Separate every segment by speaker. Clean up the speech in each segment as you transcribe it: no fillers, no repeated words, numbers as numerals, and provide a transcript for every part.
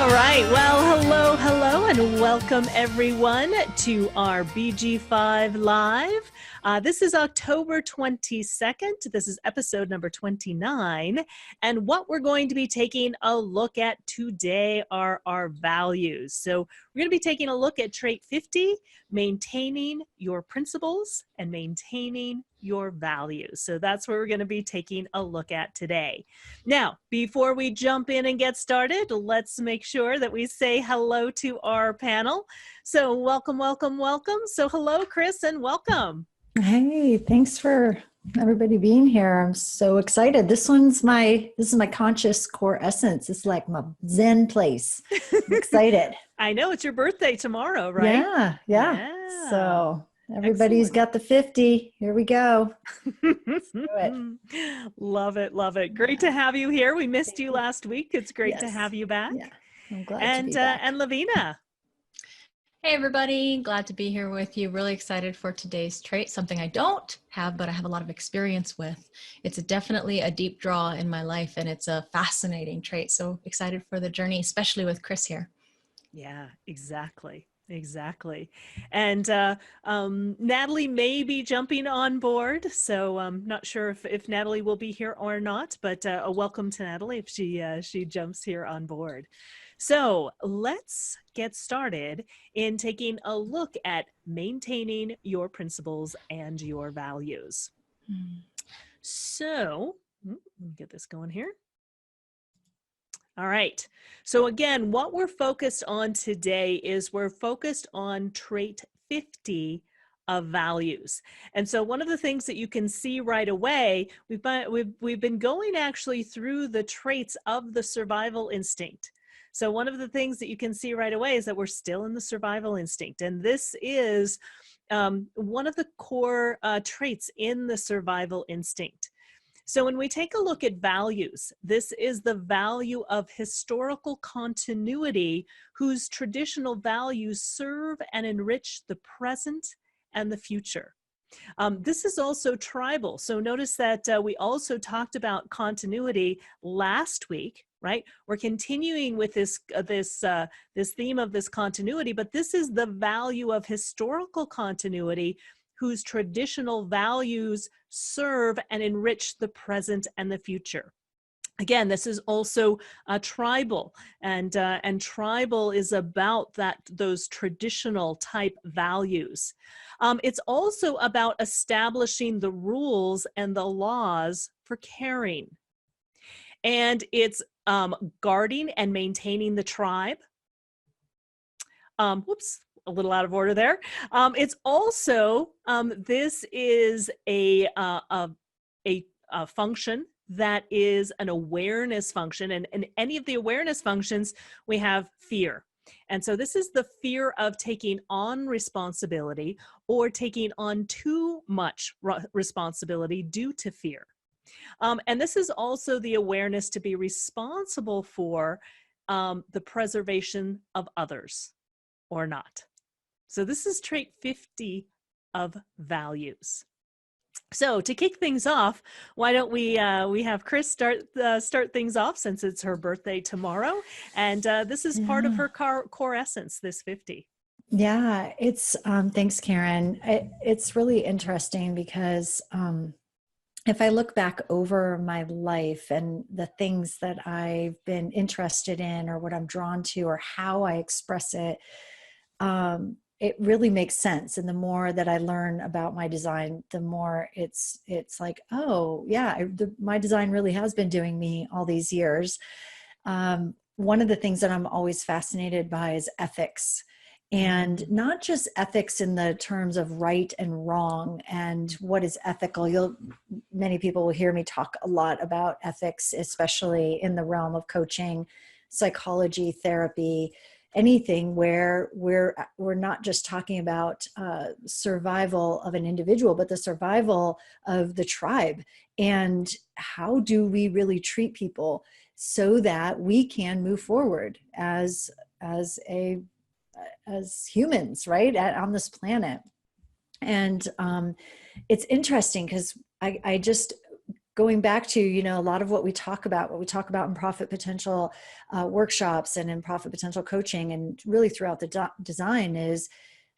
Speaker 1: All right. Well, hello, and welcome everyone to our BG5 Live. This is October 22nd. This is episode number 29. And what we're going to be taking a look at today are our values. So we're going to be taking a look at trait 50, maintaining your principles and maintaining your values. So that's what we're going to be taking a look at today. Now, before we jump in and get started, let's make sure that we say hello to our panel. So welcome. So hello, Chris, and welcome.
Speaker 2: Hey, thanks for everybody being here. I'm so excited. This is my conscious core essence. It's like my Zen place. I'm excited.
Speaker 1: I know it's your birthday tomorrow, right?
Speaker 2: Yeah. So everybody's got the 50. Here we go. Let's do it.
Speaker 1: Love it. Great to have you here. We missed you last week. It's great to have you back.
Speaker 2: Yeah, I'm glad to be back.
Speaker 1: And Lavina.
Speaker 3: Hey everybody, glad to be here with you. Really excited for today's trait, something I don't have, but I have a lot of experience with. It's definitely a deep draw in my life, and it's a fascinating trait. So excited for the journey, especially with Chris here.
Speaker 1: Yeah, exactly. And Natalie may be jumping on board, so I'm not sure if Natalie will be here or not, but a welcome to Natalie if she jumps here on board. So let's get started in taking a look at maintaining your principles and your values. So let me get this going here. All right. So again, what we're focused on today is we're focused on trait 50 of values. And so one of the things that you can see right away, we've been going actually through the traits of the survival instinct. So one of the things that you can see right away is that we're still in the survival instinct. And this is one of the core traits in the survival instinct. So when we take a look at values, this is the value of historical continuity whose traditional values serve and enrich the present and the future. This is also tribal. So notice that we also talked about continuity last week, right? We're continuing with this theme of this continuity, but this is the value of historical continuity whose traditional values serve and enrich the present and the future. Again, this is also tribal, and tribal is about those traditional type values. It's also about establishing the rules and the laws for caring. And it's guarding and maintaining the tribe. Whoops. A little out of order there. It's also, this is a function that is an awareness function. And in any of the awareness functions, we have fear. And so this is the fear of taking on responsibility or taking on too much responsibility due to fear. And this is also the awareness to be responsible for the preservation of others or not. So this is trait 50 of values. So to kick things off, why don't we have Chris start things off, since it's her birthday tomorrow, and this is part of her core essence, this 50.
Speaker 2: Yeah, it's thanks, Karen. It's really interesting because if I look back over my life and the things that I've been interested in, or what I'm drawn to, or how I express it, it really makes sense. And the more that I learn about my design, the more it's like, oh yeah, my design really has been doing me all these years. One of the things that I'm always fascinated by is ethics, and not just ethics in the terms of right and wrong and what is ethical. Many people will hear me talk a lot about ethics, especially in the realm of coaching, psychology, therapy, anything where we're not just talking about survival of an individual, but the survival of the tribe. And how do we really treat people so that we can move forward as humans, right, on this planet. And it's interesting because I just going back to, you know, a lot of what we talk about in profit potential workshops and in profit potential coaching, and really throughout the design, is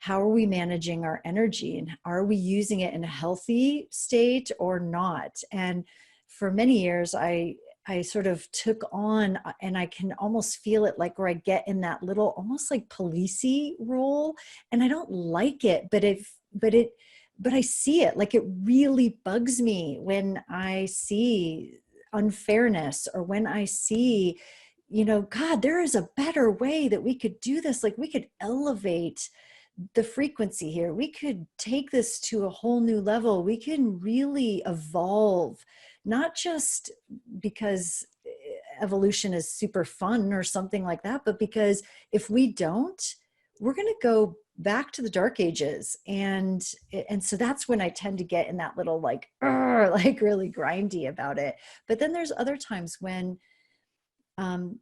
Speaker 2: how are we managing our energy, and are we using it in a healthy state or not? And for many years, I sort of took on, and I can almost feel it, like where I get in that little, almost like policey role, and I don't like it, but I see it, like it really bugs me when I see unfairness, or when I see, you know, God, there is a better way that we could do this. Like, we could elevate the frequency here. We could take this to a whole new level. We can really evolve, not just because evolution is super fun or something like that, but because if we don't, we're going to go back to the dark ages. And so that's when I tend to get in that little like, like really grindy about it. But then there's other times when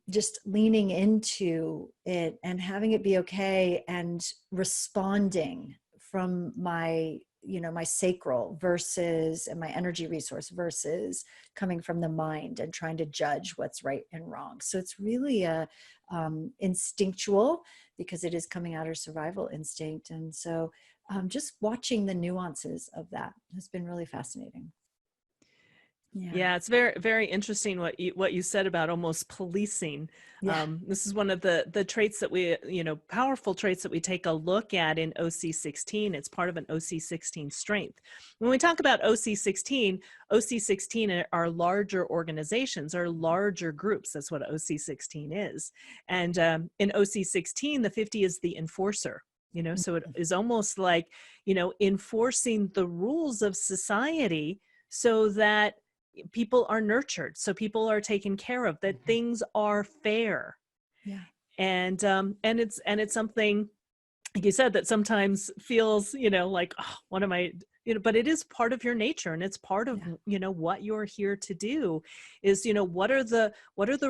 Speaker 2: just leaning into it and having it be okay, and responding from my, you know, my sacral versus, and my energy resource, versus coming from the mind and trying to judge what's right and wrong. So it's really a instinctual, because it is coming out of survival instinct. And so just watching the nuances of that has been really fascinating.
Speaker 1: Yeah, it's very, very interesting what you said about almost policing.
Speaker 2: Yeah.
Speaker 1: This is one of the traits that we, you know, powerful traits that we take a look at in OC16. It's part of an OC16 strength. When we talk about OC16, OC16 are larger organizations, or larger groups. That's what OC16 is. And in OC16, the 50 is the enforcer. You know, so it is almost like, you know, enforcing the rules of society so that people are nurtured, so people are taken care of, that things are fair.
Speaker 2: Yeah.
Speaker 1: And it's something, like you said, that sometimes feels, you know, like, oh, what am I, you know, but it is part of your nature, and it's part of, you know, what you're here to do is, you know, what are the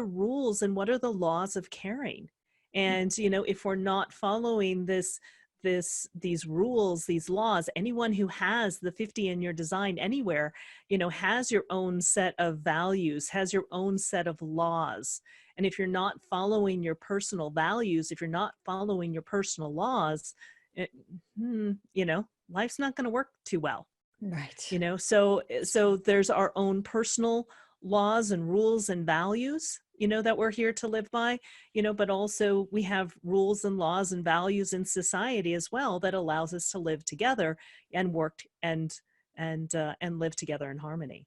Speaker 1: rules and what are the laws of caring? And, you know, if we're not following these rules, these laws, anyone who has the 50 in your design anywhere, you know, has your own set of values, has your own set of laws. And if you're not following your personal values, if you're not following your personal laws, you know, life's not going to work too well.
Speaker 2: Right.
Speaker 1: You know, so there's our own personal laws and rules and values, you know, that we're here to live by, you know, but also we have rules and laws and values in society as well that allows us to live together and work and live together in harmony.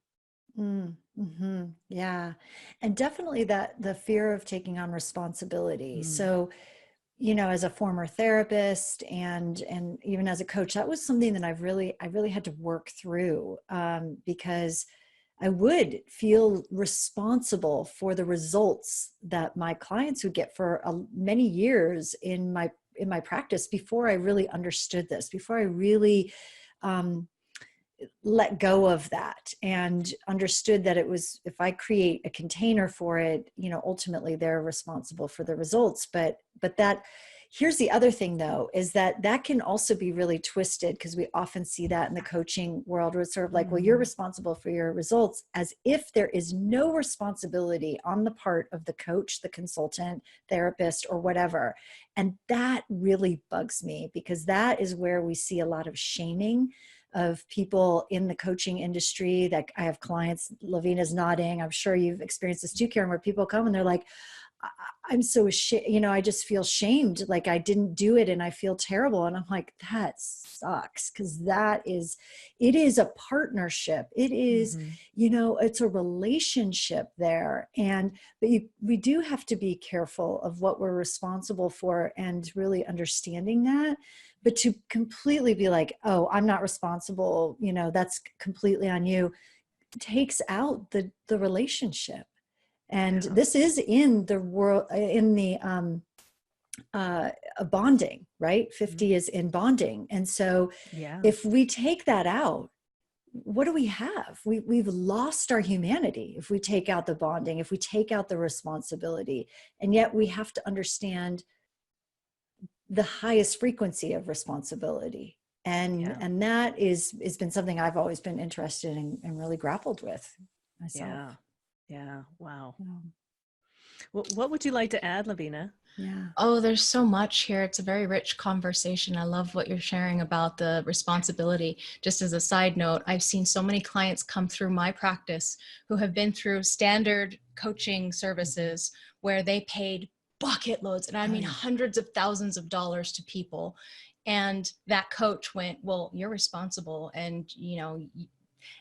Speaker 2: Mm-hmm. Yeah. And definitely that the fear of taking on responsibility. So, you know, as a former therapist and even as a coach, that was something that I really had to work through, because I would feel responsible for the results that my clients would get for many years in my practice, before I really understood this, before I really let go of that and understood that it was, if I create a container for it, you know, ultimately they're responsible for the results. But that, here's the other thing though, is that can also be really twisted, because we often see that in the coaching world, where it's sort of like, well, you're responsible for your results, as if there is no responsibility on the part of the coach, the consultant, therapist, or whatever. And that really bugs me, because that is where we see a lot of shaming of people in the coaching industry. That I have clients, Lavina's nodding, I'm sure you've experienced this too, Karen, where people come and they're like, I'm so ashamed, you know, I just feel shamed, like I didn't do it and I feel terrible. And I'm like, that sucks, because it is a partnership. It is, you know, it's a relationship there. But we do have to be careful of what we're responsible for, and really understanding that. But to completely be like, oh, I'm not responsible, you know, that's completely on you, takes out the relationship. And this is in the world, in the bonding, right? 50 is in bonding. And so if we take that out, what do we have? We've lost our humanity if we take out the bonding, if we take out the responsibility. And yet we have to understand the highest frequency of responsibility. And that has been something I've always been interested in and really grappled with. myself.
Speaker 1: Yeah. Wow.
Speaker 2: Um,
Speaker 1: What would you like to add, Lavina?
Speaker 2: yeah.
Speaker 3: Oh, there's so much here. It's a very rich conversation. I love what you're sharing about the responsibility. Just as a side note, I've seen so many clients come through my practice who have been through standard coaching services where they paid bucket loads, and I mean hundreds of thousands of dollars to people. And that coach went, well, you're responsible, and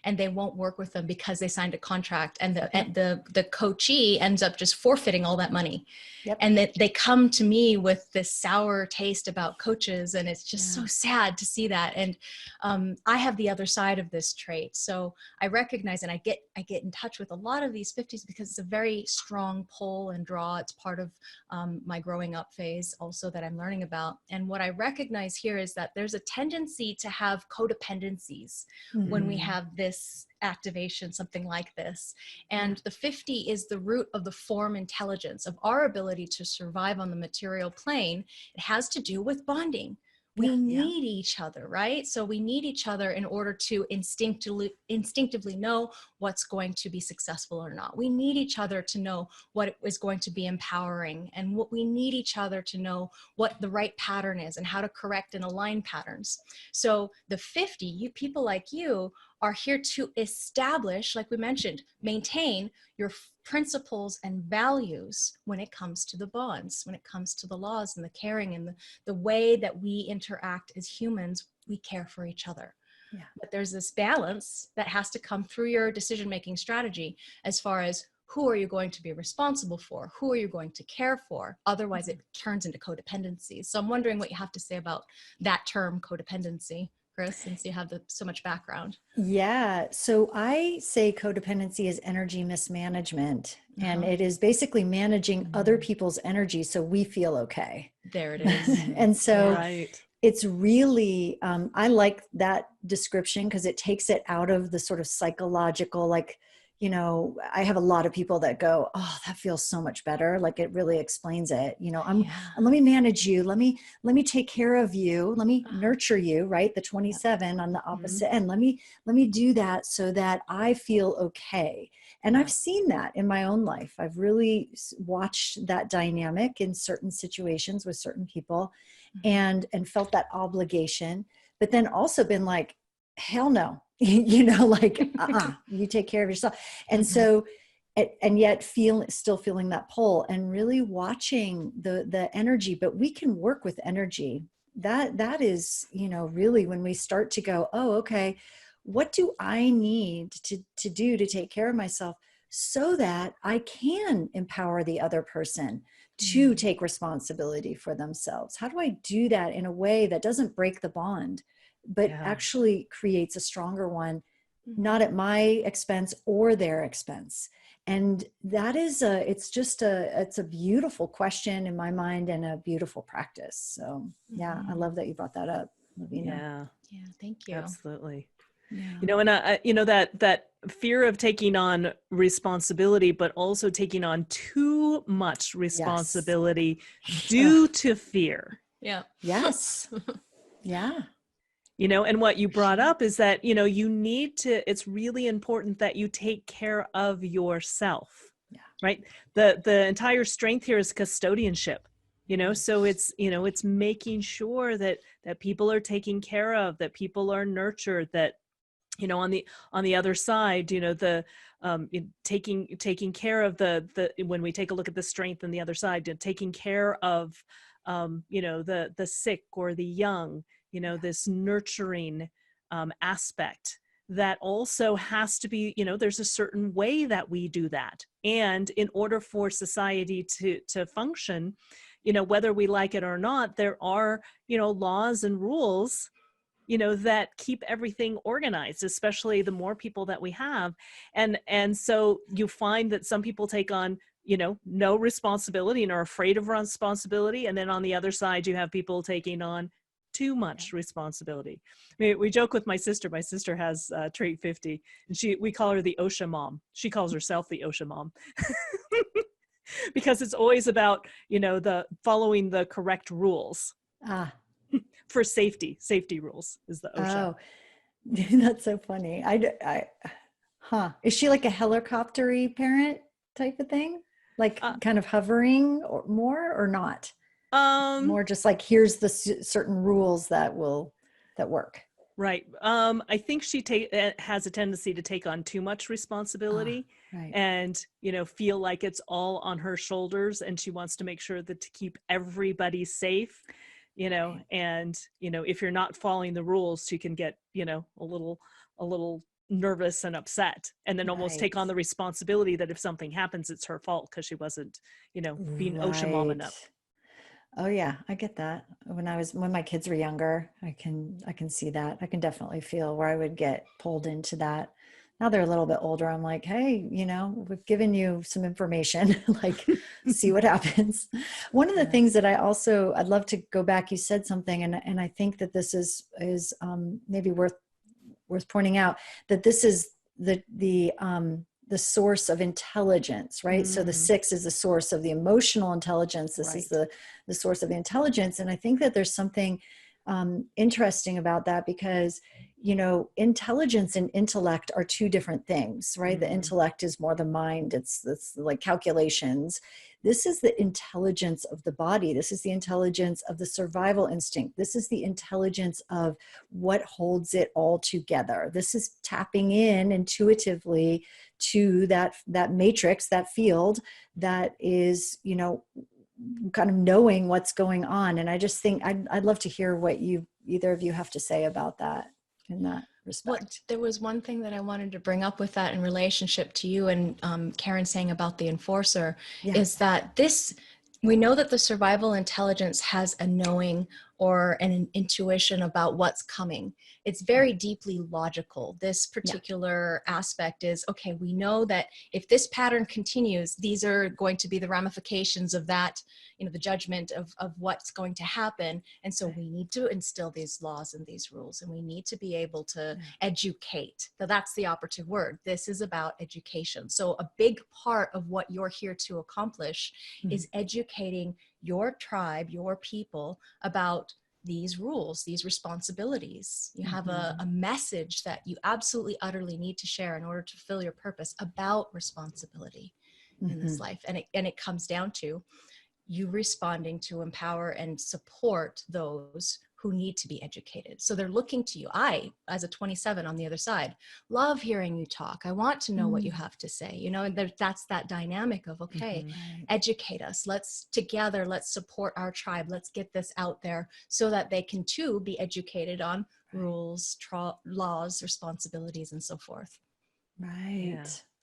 Speaker 3: and they won't work with them because they signed a contract, and the coachee ends up just forfeiting all that money.
Speaker 2: Yep.
Speaker 3: And that they come to me with this sour taste about coaches, and it's just so sad to see that. And I have the other side of this trait, so I recognize, and I get in touch with a lot of these 50s because it's a very strong pull and draw. It's part of my growing up phase also that I'm learning about. And what I recognize here is that there's a tendency to have codependencies when we have this activation, something like this. And the 50 is the root of the form intelligence of our ability to survive on the material plane. It has to do with bonding. We need each other, right? So we need each other in order to instinctively know what's going to be successful or not. We need each other to know what is going to be empowering, and what we need each other to know what the right pattern is and how to correct and align patterns. So the 50, you people like you are here to establish, like we mentioned, maintain your principles and values when it comes to the bonds, when it comes to the laws and the caring and the way that we interact as humans. We care for each other. Yeah. But there's this balance that has to come through your decision-making strategy as far as who are you going to be responsible for? Who are you going to care for? Otherwise, it turns into codependency. So I'm wondering what you have to say about that term, codependency, Chris, since you have so much background.
Speaker 2: Yeah. So I say codependency is energy mismanagement, and it is basically managing other people's energy so we feel okay.
Speaker 3: There it is.
Speaker 2: And so it's really, I like that description because it takes it out of the sort of psychological, like, I have a lot of people that go, oh, that feels so much better. Like it really explains it. Let me manage you. Let me take care of you. Let me nurture you, right? The 27 on the opposite end. Let me do that so that I feel okay. And I've seen that in my own life. I've really watched that dynamic in certain situations with certain people and felt that obligation, but then also been like, hell no. Like, you take care of yourself. And so, and yet still feeling that pull and really watching the energy, but we can work with energy. That is, really when we start to go, oh, okay, what do I need to do to take care of myself so that I can empower the other person to take responsibility for themselves? How do I do that in a way that doesn't break the bond, but actually creates a stronger one, not at my expense or their expense? And that is it's a beautiful question in my mind and a beautiful practice. So yeah, I love that you brought that up, Lavina.
Speaker 3: Yeah, thank you.
Speaker 1: Absolutely.
Speaker 2: Yeah.
Speaker 1: And that fear of taking on responsibility, but also taking on too much responsibility due to fear.
Speaker 3: Yeah.
Speaker 2: Yes. Yeah.
Speaker 1: And what you brought up is that, it's really important that you take care of yourself, right? The entire strength here is custodianship, so it's making sure that people are taken care of, that people are nurtured, that, on the other side, the taking care of the when we take a look at the strength on the other side, taking care of, the sick or the young, this nurturing aspect that also has to be, there's a certain way that we do that. And in order for society to function, whether we like it or not, there are, laws and rules, that keep everything organized, especially the more people that we have. And so you find that some people take on, no responsibility and are afraid of responsibility. And then on the other side, you have people taking on too much responsibility. We joke with my sister. My sister has trait 50, and we call her the OSHA mom. She calls herself the OSHA mom. Because it's always about, the following the correct rules. For safety rules is the OSHA.
Speaker 2: Oh, that's so funny. Huh. Is she like a helicopter-y parent type of thing? Like
Speaker 1: Uh,
Speaker 2: kind of hovering or more or not?
Speaker 1: um,
Speaker 2: More just like here's the certain rules that work.
Speaker 1: right. I think she has a tendency to take on too much
Speaker 2: Ah,
Speaker 1: responsibility
Speaker 2: right.
Speaker 1: and, feel like it's all on her shoulders, and she wants to make sure that to keep everybody safe,
Speaker 2: Right.
Speaker 1: and, if you're not following the rules, she can get, a little nervous and upset, and then almost
Speaker 2: Right.
Speaker 1: take on the responsibility that if something happens, it's her fault because she wasn't, being ocean mom
Speaker 2: Right.
Speaker 1: enough.
Speaker 2: Oh yeah, I get that. When my kids were younger, I can see that. I can definitely feel where I would get pulled into that. Now they're a little bit older. I'm like, hey, we've given you some information, like see what happens. One of the
Speaker 1: Yeah.
Speaker 2: things that I'd love to go back, you said something, and I think that this is maybe worth pointing out, that this is the source of intelligence, right? So the
Speaker 1: Mm,
Speaker 2: 6 is the source of the emotional intelligence. This is
Speaker 1: right.
Speaker 2: the source of the intelligence. And I think that there's something interesting about that, because, intelligence and intellect are two different things, right? The
Speaker 1: Mm,
Speaker 2: intellect is more the mind. It's like calculations. This is the intelligence of the body. This is the intelligence of the survival instinct. This is the intelligence of what holds it all together. This is tapping in intuitively to that matrix, that field that is, kind of knowing what's going on. And I just think I'd love to hear what either of you have to say about that in that
Speaker 3: Well,
Speaker 2: respect.
Speaker 3: there was one thing that I wanted to bring up with that in relationship to you and Karen saying about the enforcer,
Speaker 2: Yeah.
Speaker 3: is that we know that the survival intelligence has a knowing or an intuition about what's coming. It's very deeply logical. This
Speaker 2: Yeah.
Speaker 3: particular aspect is, okay, we know that if this pattern continues, these are going to be the ramifications of that, the judgment of what's going to happen. And so we need to instill these laws and these rules, and we need to be able to educate. So that's the operative word. This is about education. So a big part of what you're here to accomplish is educating your tribe, your people, about these rules, these responsibilities. You have a message that you absolutely, utterly need to share in order to fulfill your purpose about responsibility in this life. And it comes down to you responding to empower and support those who need to be educated. So they're looking to you. I, as a 27 on the other side, love hearing you talk. I want to know what you have to say, and that's that dynamic of, okay,
Speaker 2: Right.
Speaker 3: educate us. Let's support our tribe. Let's get this out there so that they can too be educated on rules, laws, responsibilities, and so forth.
Speaker 2: Right.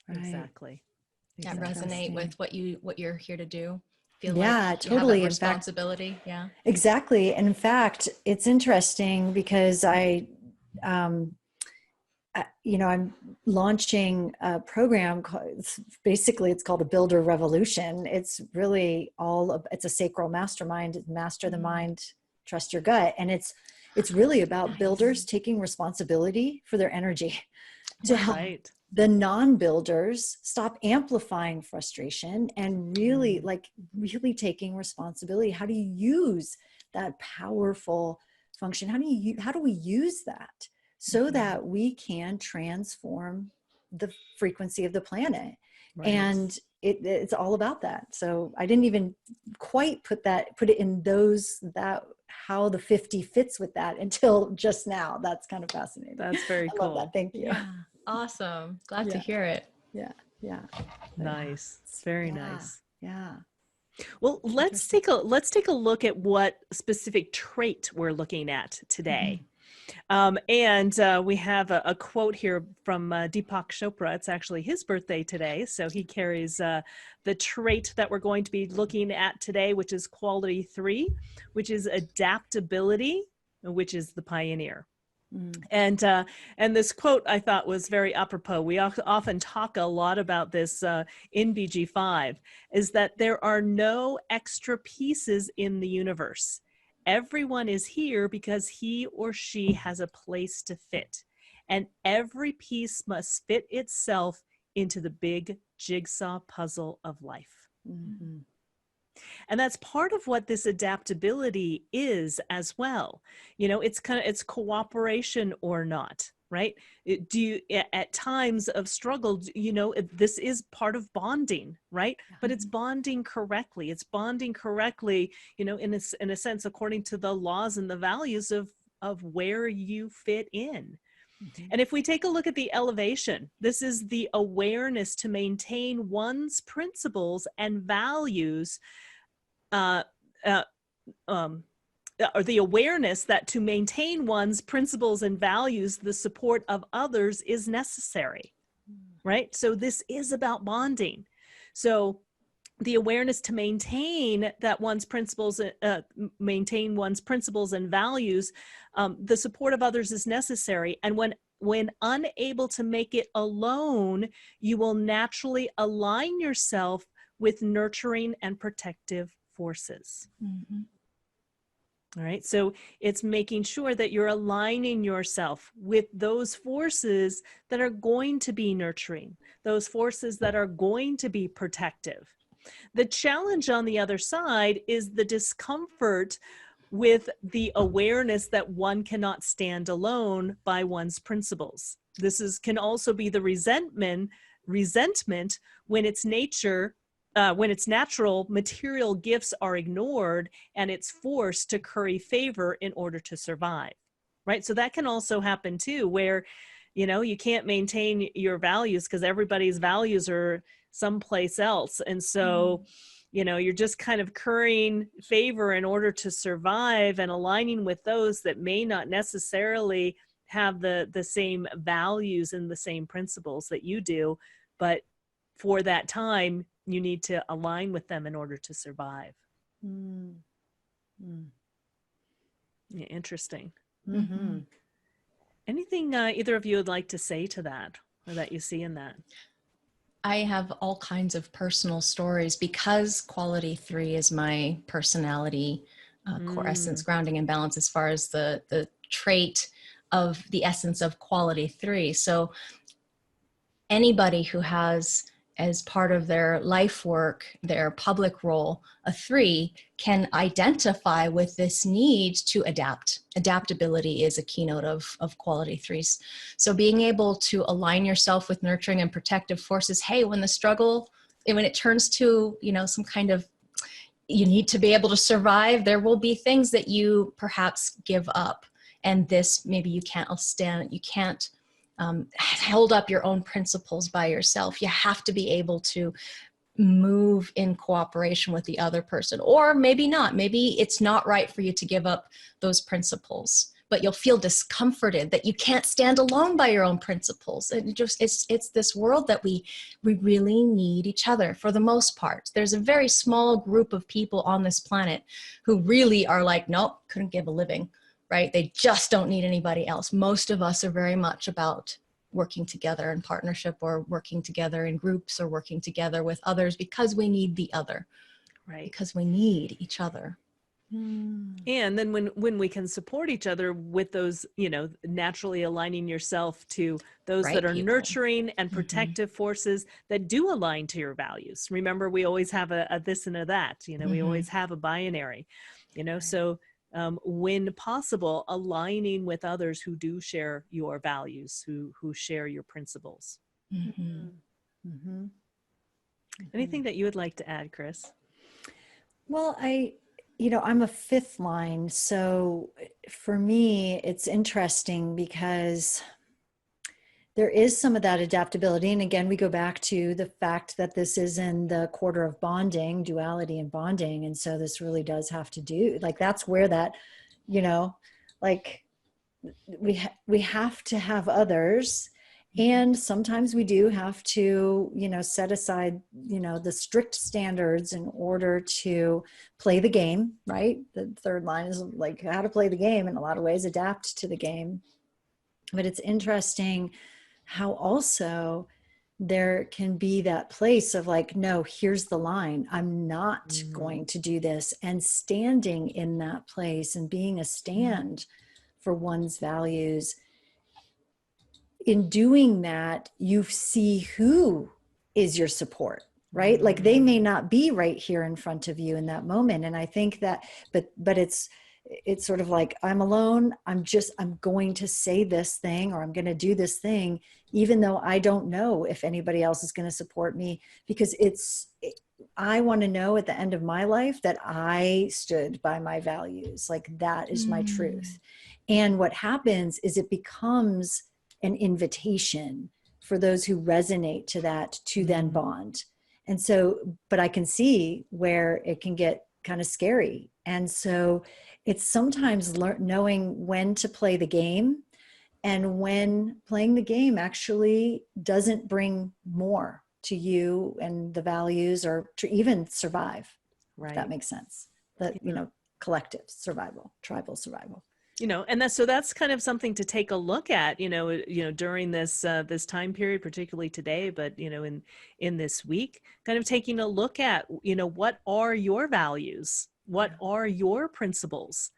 Speaker 1: Yeah,
Speaker 2: Right.
Speaker 1: exactly.
Speaker 3: That
Speaker 2: Exactly.
Speaker 3: resonate with what you're here to do. Feel like
Speaker 2: Yeah,
Speaker 3: you have that
Speaker 2: totally. In fact,
Speaker 3: responsibility. Yeah.
Speaker 2: exactly. And in fact, it's interesting because um, I'm launching a program. Basically, it's called a Builder Revolution. It's really it's a sacral mastermind. Master the mind, trust your gut, and it's really about builders taking responsibility for their energy to help
Speaker 1: Right.
Speaker 2: the non-builders stop amplifying frustration and really taking responsibility. How do you use that powerful function? How do we use that so that we can transform the frequency of the planet?
Speaker 1: Right.
Speaker 2: And it's all about that. So I didn't even quite put it in that how the 50 fits with that until just now. That's kind of fascinating.
Speaker 1: That's very
Speaker 2: I love
Speaker 1: cool.
Speaker 2: that. Thank you.
Speaker 3: Yeah. Awesome. Glad to
Speaker 2: Yeah.
Speaker 3: hear it.
Speaker 2: Yeah. Yeah.
Speaker 1: Nice. It's very
Speaker 2: Yeah.
Speaker 1: nice.
Speaker 2: Yeah.
Speaker 1: Well, let's take a look at what specific trait we're looking at today. And we have a quote here from Deepak Chopra. It's actually his birthday today, so he carries the trait that we're going to be looking at today, which is quality 3, which is adaptability, which is the pioneer. And this quote I thought was very apropos. We often talk a lot about this in BG5, is that there are no extra pieces in the universe. Everyone is here because he or she has a place to fit. And every piece must fit itself into the big jigsaw puzzle of life.
Speaker 2: Mm-hmm.
Speaker 1: And that's part of what this adaptability is as well. It's cooperation or not. right? Do you, at times of struggle, you know, this is part of bonding, right? But it's bonding correctly. It's bonding correctly, you know, in a sense, according to the laws and the values of where you fit in. And if we take a look at the elevation, this is the awareness to maintain one's principles and values, or the awareness that to maintain one's principles and values, the support of others is necessary, right? So this is about bonding. So the awareness to maintain that one's principles, maintain one's principles and values, the support of others is necessary. And when unable to make it alone, you will naturally align yourself with nurturing and protective forces. All right. So it's making sure that you're aligning yourself with those forces that are going to be nurturing, those forces that are going to be protective. The challenge on the other side is the discomfort with the awareness that one cannot stand alone by one's principles. This can also be the resentment when its nature, when its natural material gifts are ignored and it's forced to curry favor in order to survive, right? So that can also happen too, where, you know, you can't maintain your values because everybody's values are someplace else. And so, you know, you're just kind of currying favor in order to survive and aligning with those that may not necessarily have the same values and the same principles that you do. But for that time, you need to align with them in order to survive. Yeah, interesting. Anything either of you would like to say to that, or that you see in that?
Speaker 3: I have all kinds of personal stories because quality 3 is my personality, core essence, grounding and balance, as far as the trait of the essence of quality 3. So anybody who has, as part of their life work, their public role, a 3, can identify with this need to adapt. Adaptability is a keynote of quality 3s. So being able to align yourself with nurturing and protective forces, hey, when the struggle, when it turns to, you know, some kind of, you need to be able to survive, there will be things that you perhaps give up. And this, maybe you can't hold up your own principles by yourself. You have to be able to move in cooperation with the other person, or maybe not. Maybe it's not right for you to give up those principles, but you'll feel discomforted that you can't stand alone by your own principles. And it's this world that we really need each other for the most part. There's a very small group of people on this planet who really are like, nope, couldn't give a living. Right? They just don't need anybody else. Most of us are very much about working together in partnership, or working together in groups, or working together with others because we need the other,
Speaker 1: right?
Speaker 3: Because we need each other.
Speaker 1: And then when we can support each other with those, you know, naturally aligning yourself to those
Speaker 3: Right
Speaker 1: that are
Speaker 3: people.
Speaker 1: nurturing and protective forces that do align to your values. Remember, we always have a this and a that, you know, we always have a binary, you know, so when possible, aligning with others who do share your values, who share your principles. Anything that you would like to add, Chris?
Speaker 2: Well, I'm a 5th line. So for me, it's interesting because there is some of that adaptability. And again, we go back to the fact that this is in the quarter of bonding, duality and bonding. And so this really does have to do, like, that's where that, you know, like we have to have others. And sometimes we do have to, you know, set aside, you know, the strict standards in order to play the game, right? The 3rd line is like how to play the game in a lot of ways, adapt to the game. But it's interesting how also there can be that place of like, no, here's the line. I'm not going to do this. And standing in that place and being a stand for one's values. In doing that, you see who is your support, right? Like they may not be right here in front of you in that moment. And I think that, but it's, it's sort of like, I'm alone. I'm going to say this thing, or I'm going to do this thing, even though I don't know if anybody else is going to support me, because I want to know at the end of my life that I stood by my values. Like, that is my truth. And what happens is it becomes an invitation for those who resonate to that to then bond. And so, but I can see where it can get kind of scary. And so it's sometimes knowing when to play the game, and when playing the game actually doesn't bring more to you and the values, or to even survive.
Speaker 1: Right.
Speaker 2: If that makes sense. That, collective survival, tribal survival.
Speaker 1: And that's kind of something to take a look at, during this time period, particularly today, but, in this week, kind of taking a look at, what are your values? What are your principles?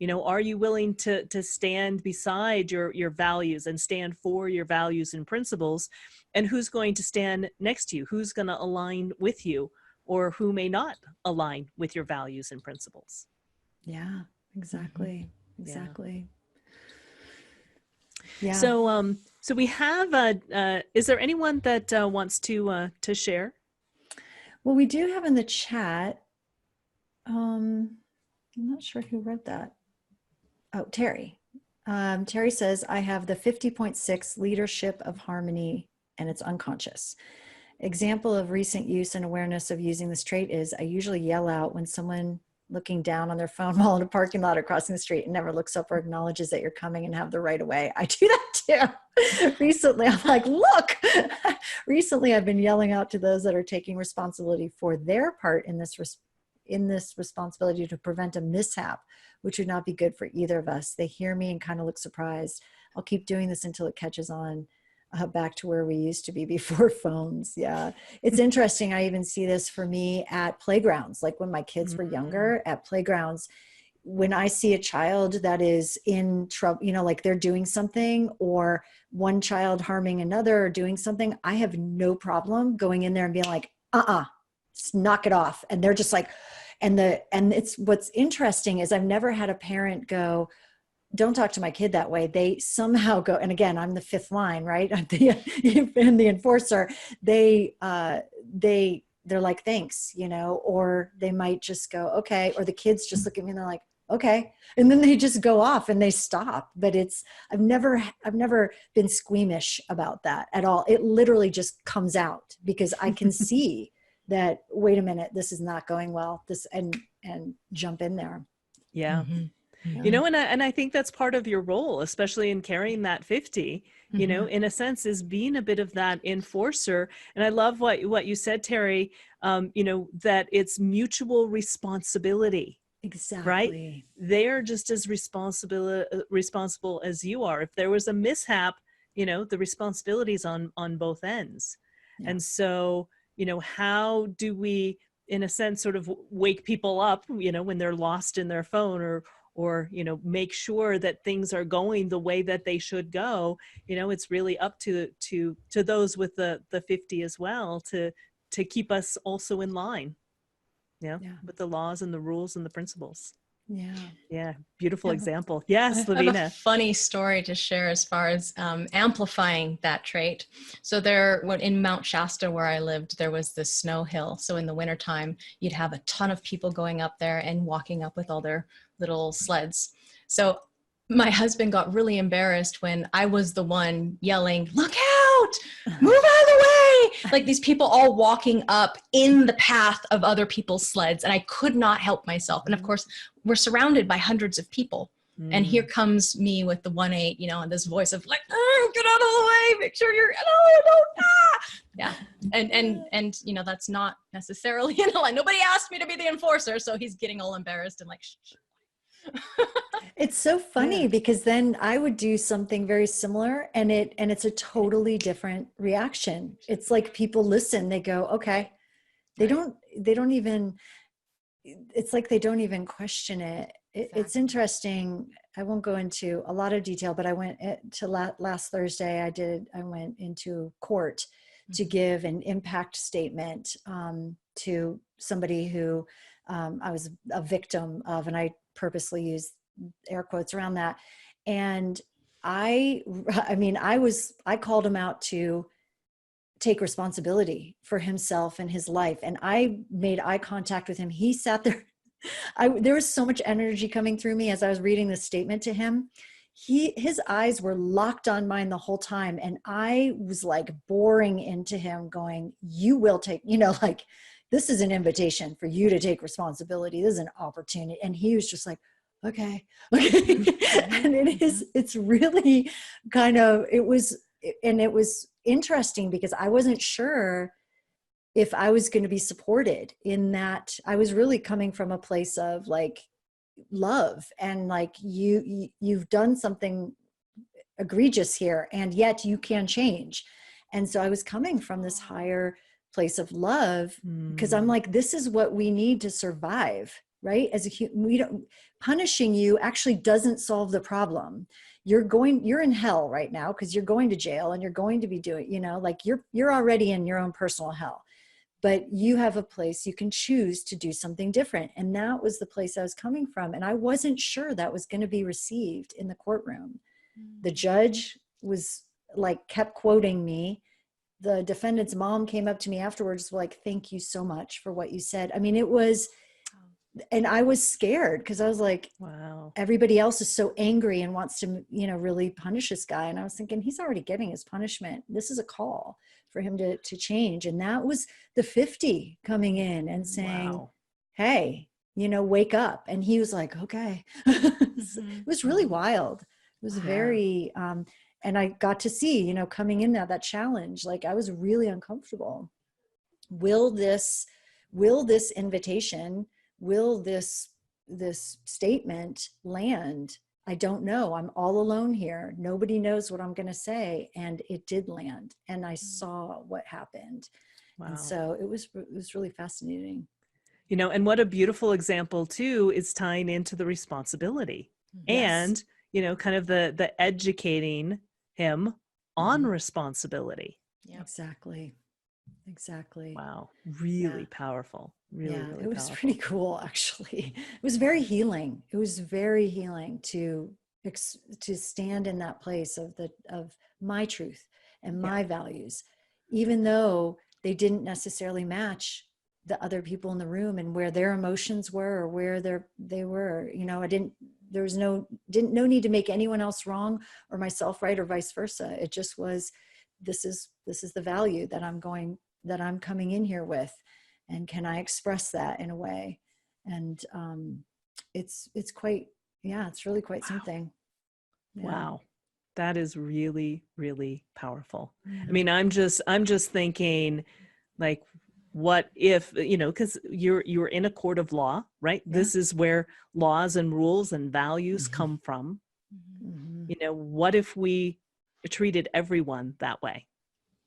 Speaker 1: Are you willing to stand beside your values and stand for your values and principles? And who's going to stand next to you? Who's going to align with you, or who may not align with your values and principles?
Speaker 2: Yeah, exactly. Exactly.
Speaker 1: Yeah. So we have, is there anyone that wants to share?
Speaker 2: Well, we do have in the chat, I'm not sure who read that. Oh, Terry. Terry says, I have the 50.6 leadership of harmony, and it's unconscious. Example of recent use and awareness of using this trait is, I usually yell out when someone looking down on their phone while in a parking lot or crossing the street and never looks up or acknowledges that you're coming and have the right of way. I do that too. Recently, I'm like, look. Recently, I've been yelling out to those that are taking responsibility for their part in this responsibility to prevent a mishap, which would not be good for either of us. They hear me and kind of look surprised. I'll keep doing this until it catches on. Back to where we used to be before phones. Yeah. It's interesting. I even see this for me at playgrounds. Like when my kids were younger, at playgrounds, when I see a child that is in trouble, like they're doing something, or one child harming another or doing something, I have no problem going in there and being like, knock it off. And they're just like, and it's, what's interesting is I've never had a parent go, don't talk to my kid that way. They somehow go, and again, I'm the fifth line, right? And the enforcer, they're like, thanks, or they might just go, okay. Or the kids just look at me and they're like, okay. And then they just go off and they stop. But I've never been squeamish about that at all. It literally just comes out because I can see that, wait a minute, this is not going well, and jump in there.
Speaker 1: Yeah. And I think that's part of your role, especially in carrying that 50, in a sense, is being a bit of that enforcer. And I love what you said, Terry, that it's mutual responsibility.
Speaker 2: Exactly.
Speaker 1: Right? They're just as responsible as you are. If there was a mishap, the responsibility's on both ends. Yeah. And so, how do we, in a sense, sort of wake people up, when they're lost in their phone, or make sure that things are going the way that they should go? It's really up to those with the 50 as well to keep us also in line, with the laws and the rules and the principles. Yeah. Beautiful example. Yes, Lavina.
Speaker 3: I have a funny story to share as far as amplifying that trait. So in Mount Shasta, where I lived, there was this snow hill. So in the wintertime, you'd have a ton of people going up there and walking up with all their little sleds. So my husband got really embarrassed when I was the one yelling, look out, move out of the way. Like these people all walking up in the path of other people's sleds. And I could not help myself. And of course, we're surrounded by hundreds of people. And here comes me with the 1-8, and this voice of like, oh, get out of the way, make sure you're, yeah. And that's not necessarily, nobody asked me to be the enforcer. So he's getting all embarrassed and like, shh.
Speaker 2: It's so funny because then I would do something very similar and it's a totally different reaction. It's like people listen, they go, okay. They don't even, it's like they don't even question it.
Speaker 3: Exactly.
Speaker 2: It's interesting. I won't go into a lot of detail, but I went to last Thursday. I went into court to give an impact statement to somebody who I was a victim of, and I purposely use air quotes around that. And I called him out to take responsibility for himself and his life. And I made eye contact with him. He sat there. There was so much energy coming through me as I was reading this statement to him. His eyes were locked on mine the whole time. And I was like boring into him going, you will take, like, this is an invitation for you to take responsibility. This is an opportunity. And he was just like, okay. And it's really it was interesting because I wasn't sure if I was going to be supported in that. I was really coming from a place of like love and like, you've done something egregious here and yet you can change. And so I was coming from this higher place of love because I'm like, this is what we need to survive, right? Punishing you actually doesn't solve the problem. You're in hell right now because you're going to jail and you're going to be doing, like you're already in your own personal hell, but you have a place you can choose to do something different. And that was the place I was coming from. And I wasn't sure that was going to be received in the courtroom. The judge was like, kept quoting me. The defendant's mom came up to me afterwards, like, thank you so much for what you said. I mean, it was, and I was scared because I was like, wow, everybody else is so angry and wants to, really punish this guy. And I was thinking, he's already getting his punishment. This is a call for him to change. And that was the 50 coming in and saying, wow, hey, wake up. And he was like, okay. It was really wild. It was very, and I got to see, coming in that challenge, like I was really uncomfortable. Will this invitation, will this statement land? I don't know. I'm all alone here. Nobody knows what I'm going to say. And it did land. And I saw what happened. Wow. And so it was really fascinating.
Speaker 1: And what a beautiful example too is tying into the responsibility. Yes. And, kind of the educating him on responsibility.
Speaker 2: Yeah, exactly.
Speaker 1: Wow. Really powerful. Really
Speaker 2: it was
Speaker 1: powerful.
Speaker 2: pretty cool, actually. It was very healing. It was very healing to stand in that place of my truth and my values, even though they didn't necessarily match the other people in the room and where their emotions were or where they were. There was no need to make anyone else wrong or myself right or vice versa. It just was, this is the value that I'm coming in here with, and can I express that in a way? And it's really quite something. Yeah.
Speaker 1: Wow. That is really, really powerful. I mean, I'm just thinking, like, what if, because you're in a court of law, right? Yeah. This is where laws and rules and values come from. What if we treated everyone that way?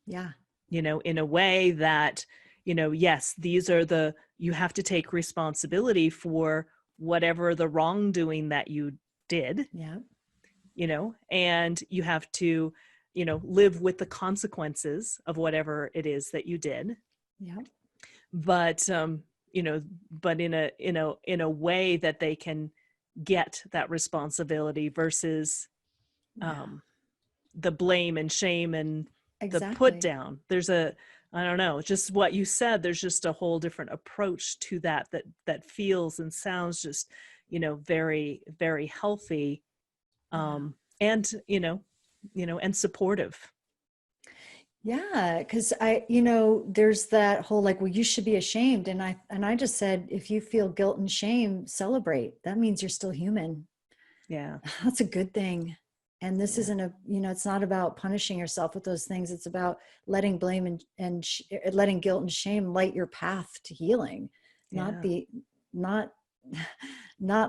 Speaker 2: Yeah.
Speaker 1: In a way that, yes, you have to take responsibility for whatever the wrongdoing that you did. Yeah. And you have to, live with the consequences of whatever it is that you did. Yeah. But, but in a way that they can get that responsibility versus, the blame and shame and the put down. There's I don't know, just what you said, there's just a whole different approach to that feels and sounds just, very, very healthy. And, and supportive.
Speaker 2: Yeah. Cause there's that whole, like, well, you should be ashamed. And I just said, if you feel guilt and shame, celebrate. That means you're still human.
Speaker 1: Yeah.
Speaker 2: That's a good thing. And this isn't it's not about punishing yourself with those things. It's about letting blame and letting guilt and shame light your path to healing, not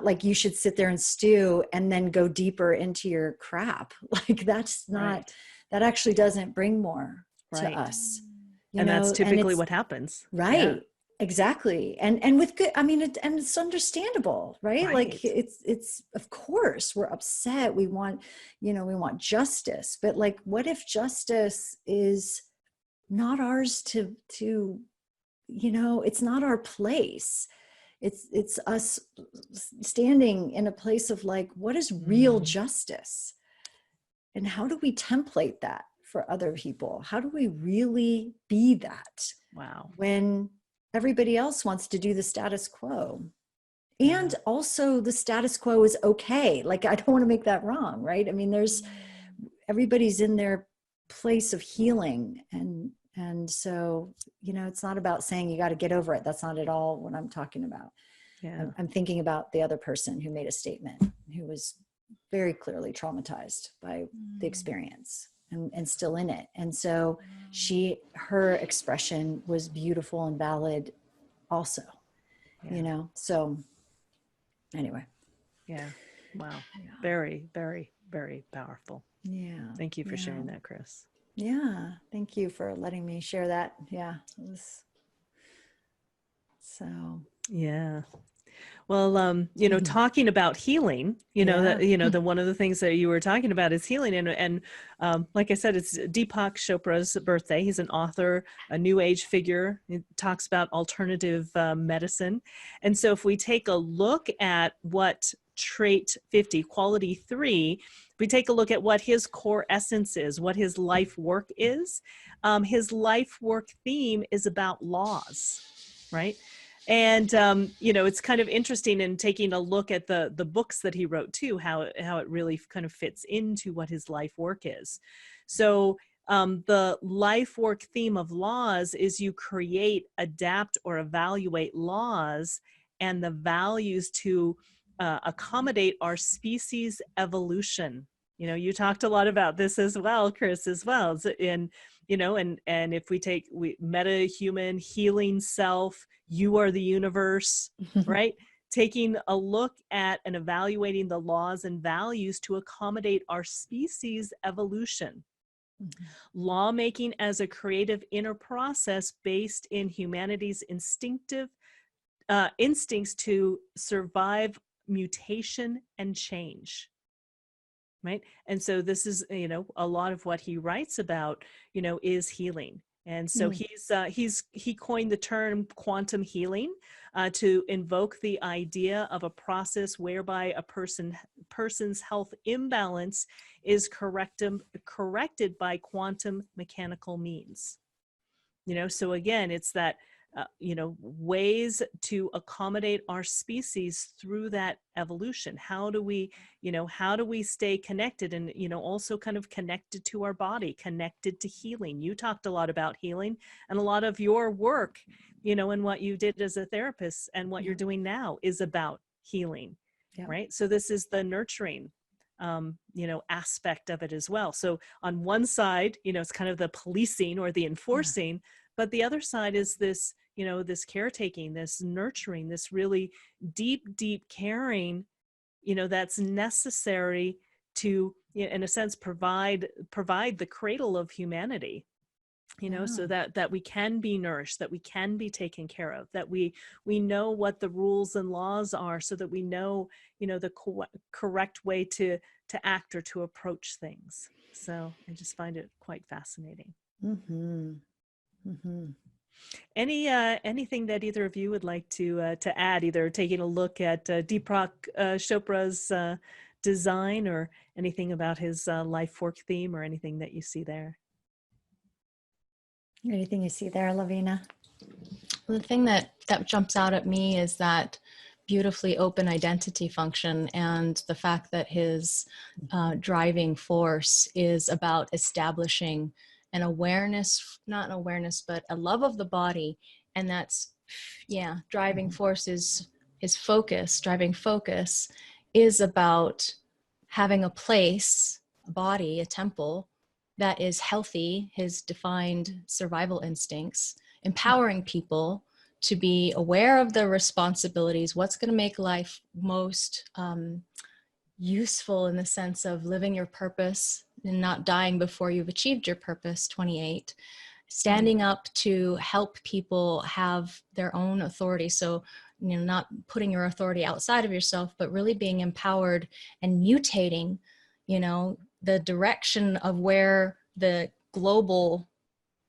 Speaker 2: like you should sit there and stew and then go deeper into your crap. Like that's not, that actually doesn't bring more to us.
Speaker 1: And that's typically what happens.
Speaker 2: Right. Yeah. Exactly. And with good, I mean, and it's understandable, right? Like it's, of course we're upset. We want, we want justice, but like, what if justice is not ours to, it's not our place. It's us standing in a place of like, what is real justice? And how do we template that for other people? How do we really be that?
Speaker 1: Wow.
Speaker 2: When everybody else wants to do the status quo? And also the status quo is okay. Like, I don't want to make that wrong, right? I mean, everybody's in their place of healing. And so, it's not about saying you got to get over it. That's not at all what I'm talking about.
Speaker 1: Yeah.
Speaker 2: I'm thinking about the other person who made a statement, who was very clearly traumatized by the experience and still in it. And so her expression was beautiful and valid also, so anyway.
Speaker 1: Yeah. Wow. Very, very, very powerful.
Speaker 2: Yeah.
Speaker 1: Thank you for sharing that, Chris.
Speaker 2: Yeah. Thank you for letting me share that. Yeah.
Speaker 1: Yeah. Well, talking about healing, the one of the things that you were talking about is healing. And like I said, it's Deepak Chopra's birthday. He's an author, a new age figure. He talks about alternative medicine. And so if we take a look at what trait 50, quality 3, we take a look at what his core essence is, what his life work is. His life work theme is about laws, right? And, it's kind of interesting in taking a look at the books that he wrote too, how it really kind of fits into what his life work is. So the life work theme of laws is you create, adapt, or evaluate laws and the values to accommodate our species evolution. You talked a lot about this as well, Chris, as well. And if we meta human, healing self, you are the universe, right? Taking a look at and evaluating the laws and values to accommodate our species evolution. Lawmaking as a creative inner process based in humanity's instinctive instincts to survive mutation and change. Right. And so this is, a lot of what he writes about, is healing. And so he coined the term quantum healing to invoke the idea of a process whereby a person's health imbalance is corrected by quantum mechanical means. So again, it's that ways to accommodate our species through that evolution. How do we stay connected and, also kind of connected to our body, connected to healing? You talked a lot about healing, and a lot of your work, and what you did as a therapist and what you're doing now is about healing, right? So this is the nurturing aspect of it as well. So on one side, it's kind of the policing or the enforcing, but the other side is this, this caretaking, this nurturing, this really deep caring, that's necessary to, in a sense, provide the cradle of humanity, so that we can be nourished, that we can be taken care of, that we know what the rules and laws are, so that we know, the correct way to act or to approach things. So I just find it quite fascinating. Anything that either of you would like to add, either taking a look at Deepak Chopra's design, or anything about his life work theme, or anything that you see there?
Speaker 2: Anything you see there, Lavina?
Speaker 3: The thing that jumps out at me is that beautifully open identity function, and the fact that his driving force is about establishing an awareness, not an awareness, but a love of the body. And that's, driving force is focus. Driving focus is about having a place, a body, a temple that is healthy, his defined survival instincts, empowering people to be aware of their responsibilities, what's going to make life most useful in the sense of living your purpose and not dying before you've achieved your purpose, 28. Standing up to help people have their own authority. So, not putting your authority outside of yourself, but really being empowered and mutating, the direction of where the global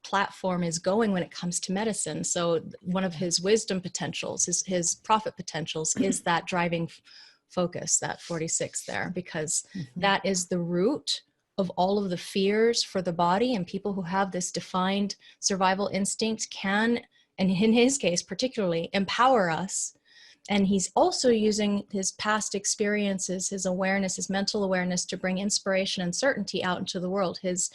Speaker 3: platform is going when it comes to medicine. So one of his wisdom potentials, his profit potentials is that driving focus, that 46 there, because that is the root of all of the fears for the body. And people who have this defined survival instinct can, and in his case particularly, empower us. And he's also using his past experiences, his awareness, his mental awareness, to bring inspiration and certainty out into the world. His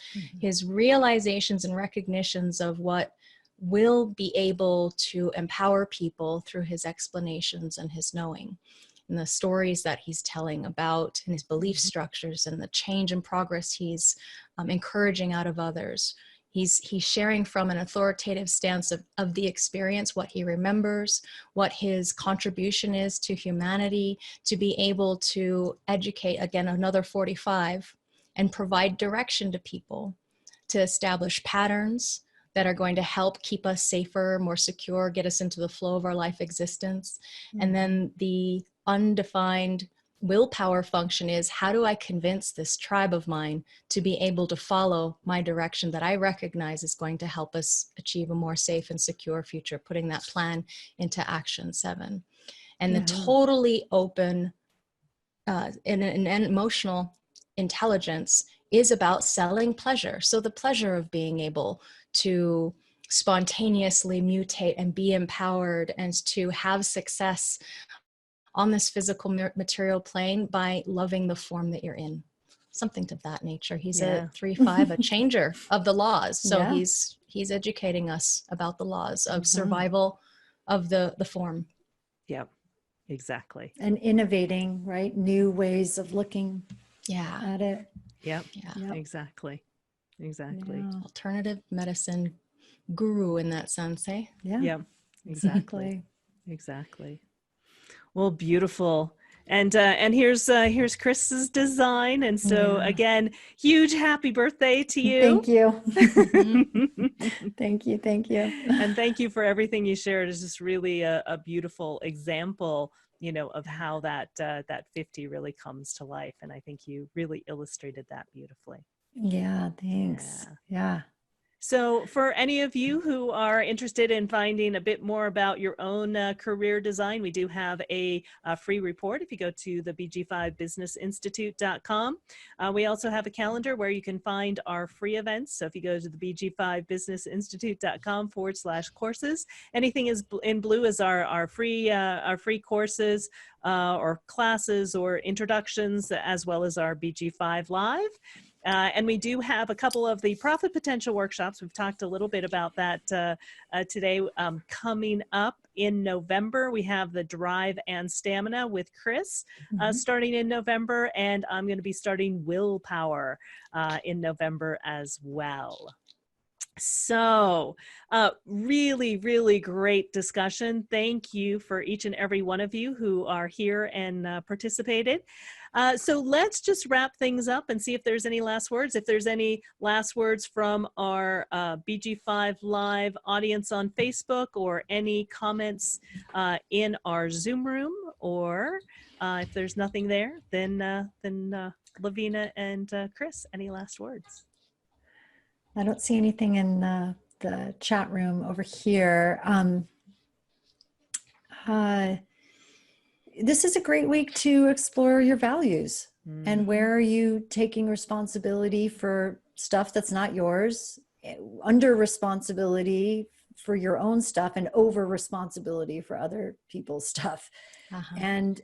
Speaker 3: realizations and recognitions of what will be able to empower people through his explanations and his knowing, and the stories that he's telling about, and his belief structures, and the change and progress he's encouraging out of others. He's sharing from an authoritative stance of the experience, what he remembers, what his contribution is to humanity, to be able to educate, again, another 45, and provide direction to people, to establish patterns that are going to help keep us safer, more secure, get us into the flow of our life existence. And then the undefined willpower function is, how do I convince this tribe of mine to be able to follow my direction that I recognize is going to help us achieve a more safe and secure future, putting that plan into action 7. And the totally open and emotional intelligence is about selling pleasure. So the pleasure of being able to spontaneously mutate and be empowered and to have success on this physical material plane by loving the form that you're in, something to that nature. He's a 3-5, a changer of the laws. So he's educating us about the laws of survival of the form.
Speaker 1: Yep, exactly.
Speaker 2: And innovating, right? New ways of looking at it.
Speaker 1: Yep, exactly. Exactly.
Speaker 2: Yeah.
Speaker 3: Alternative medicine guru in that sense, eh?
Speaker 2: Yeah.
Speaker 1: Yep, exactly. Exactly. Well, beautiful. And here's Chris's design. And so again, huge happy birthday to you.
Speaker 2: Thank you. Thank you. Thank you.
Speaker 1: And thank you for everything you shared. It's just really a beautiful example, you know, of how that 50 really comes to life. And I think you really illustrated that beautifully.
Speaker 2: Yeah, thanks. Yeah.
Speaker 1: So for any of you who are interested in finding a bit more about your own career design, we do have a free report if you go to the BG5businessinstitute.com. We also have a calendar where you can find our free events. So if you go to the BG5businessinstitute.com/courses, anything is in blue is our free courses or classes or introductions, as well as our BG5 Live. And we do have a couple of the profit potential workshops. We've talked a little bit about that today. Coming up in November, we have the Drive and Stamina with Chris starting in November, and I'm going to be starting Willpower in November as well. So really, really great discussion. Thank you for each and every one of you who are here and participated. So let's just wrap things up and see if there's any last words. If there's any last words from our BG5 Live audience on Facebook, or any comments in our Zoom room, or if there's nothing there, then Lavina and Chris, any last words?
Speaker 2: I don't see anything in the chat room over here. This is a great week to explore your values and where are you taking responsibility for stuff that's not yours, under responsibility for your own stuff, and over responsibility for other people's stuff, and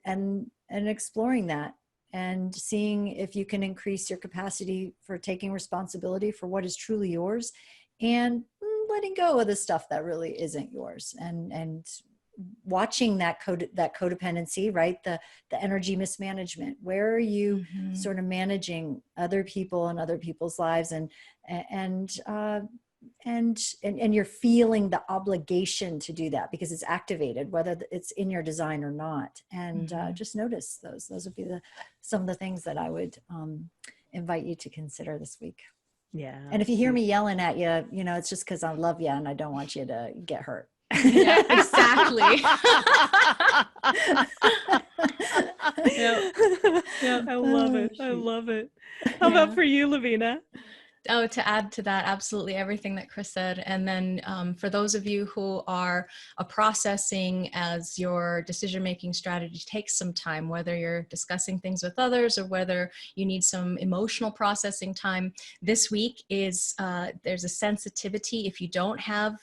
Speaker 2: exploring that and seeing if you can increase your capacity for taking responsibility for what is truly yours, and letting go of the stuff that really isn't yours, and watching that codependency, right? The energy mismanagement. Where are you sort of managing other people and other people's lives, and you're feeling the obligation to do that because it's activated, whether it's in your design or not. And just notice those. Those would be some of the things that I would invite you to consider this week.
Speaker 1: Yeah.
Speaker 2: And if you hear me yelling at you, you know, it's just because I love you and I don't want you to get hurt.
Speaker 3: Yeah, exactly.
Speaker 1: I love it. I love it. How about for you, Lavina?
Speaker 3: Oh, to add to that, absolutely everything that Chris said. And then for those of you who are processing as your decision-making strategy takes some time, whether you're discussing things with others or whether you need some emotional processing time, this week is, there's a sensitivity. If you don't have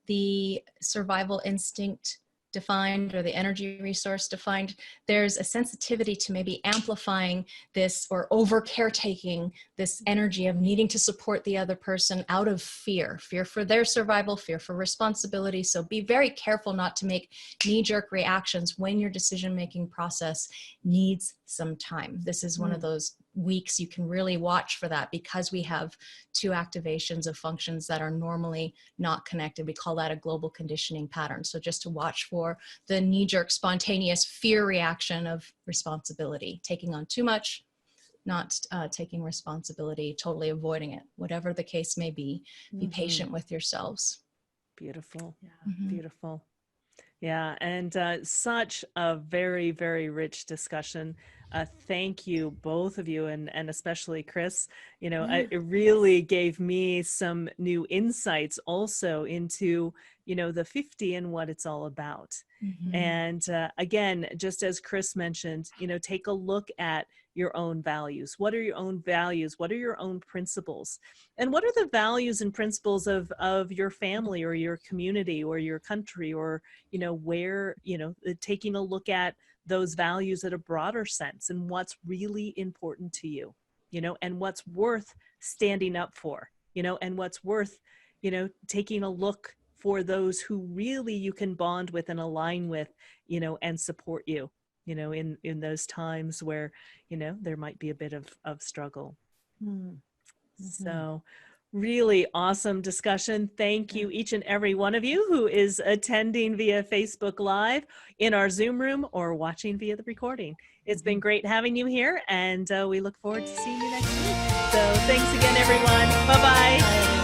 Speaker 3: the survival instinct defined or the energy resource defined, there's a sensitivity to maybe amplifying this or over caretaking this energy of needing to support the other person out of fear for their survival, fear for responsibility. So be very careful not to make knee-jerk reactions when your decision-making process needs some time. This is one of those weeks you can really watch for that, because we have two activations of functions that are normally not connected. We call that a global conditioning pattern. So just to watch for the knee-jerk spontaneous fear reaction of responsibility, taking on too much, not taking responsibility, totally avoiding it, whatever the case may be. Be patient with yourselves.
Speaker 1: Beautiful.
Speaker 2: Yeah.
Speaker 1: Beautiful. Yeah, and such a very, very rich discussion. Thank you, both of you, and especially Chris. You know, it really gave me some new insights also into, you know, the 50 and what it's all about. And again, just as Chris mentioned, you know, take a look at your own values. What are your own values? What are your own principles? And what are the values and principles of your family or your community or your country, or, you know, where, you know, taking a look at those values at a broader sense and what's really important to you, you know, and what's worth standing up for, you know, and what's worth, you know, taking a look for those who really you can bond with and align with, you know, and support you, you know, in those times where, you know, there might be a bit of struggle. So really awesome discussion. Thank you, each and every one of you who is attending via Facebook Live, in our Zoom room, or watching via the recording. It's been great having you here, and we look forward to seeing you next week. So thanks again, everyone. Bye-bye.